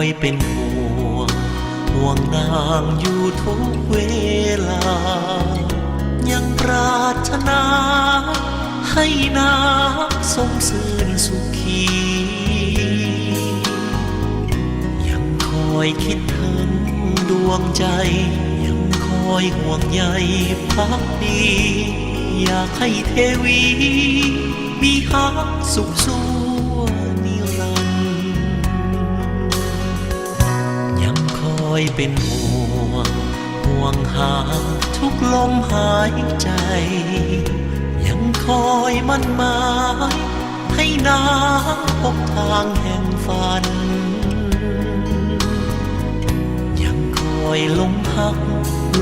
อยเป็นห่วงนางอยู่ทุกเวลายังปรารถนาให้นางสมซื่นสุขียังคอยคิดถึงดวงใจยังคอยห่วงใยพักดีอยากให้เทวีมีฮักสุขสู่นิรันดร์ยังคอยเป็นห่วงหาทุกลมหายใจยังคอยมั่นหมายให้นางพบทางแห่งฝันยังคอยลงพัก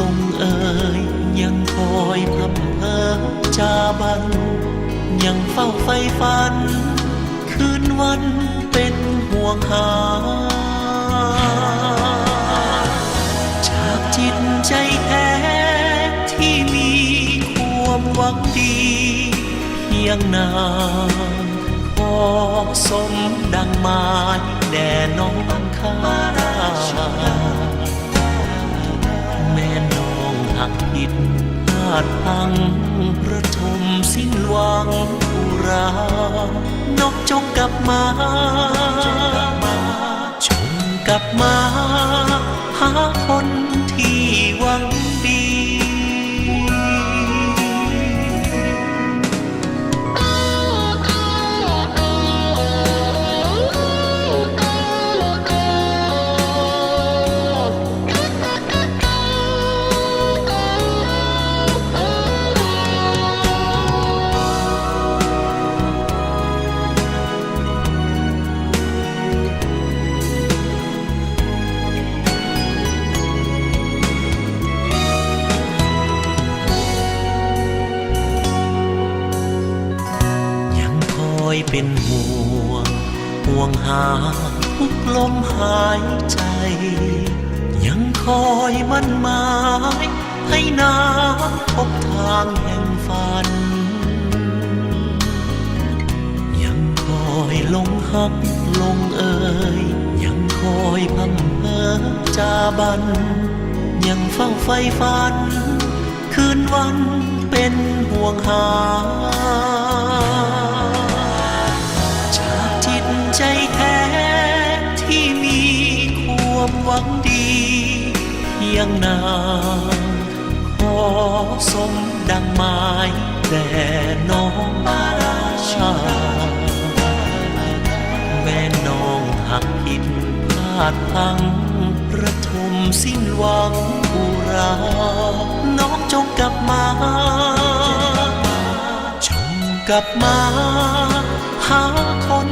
ลงเอ่ยยังคอยพร่ำเพ้อจาบันยังเฝ้าไฟฝันคืนวันเป็นห่วงหาจากจิตใจแท้ที่มีความหวังดีเพียงนางขอสมดังหมายแด่น้องข้าแม่น้องหักผิดพลาดพลังระทมสิ้นหวังอุรานกจงกลับมาจงกลับมาหาคนที่หวังดีเป็นห่วงหาทุกลมหายใจยังคอยมั่นหมายให้นางพบทางแห่งฝันยังคอยลงหักลงเอ่ยยังคอยพร่ำเพ้อจาบันยังเฝ้าไฟฝันคืนวันเป็นห่วงหาใจแท้ที่มีความหวังดีเพียงนางขอสมดังหมายแด่น้องราชาแม่น้องหักผิดพลาดพลังระทมสิ้นหวังอุราน้องจงกลับมาจงกลับมาหาคน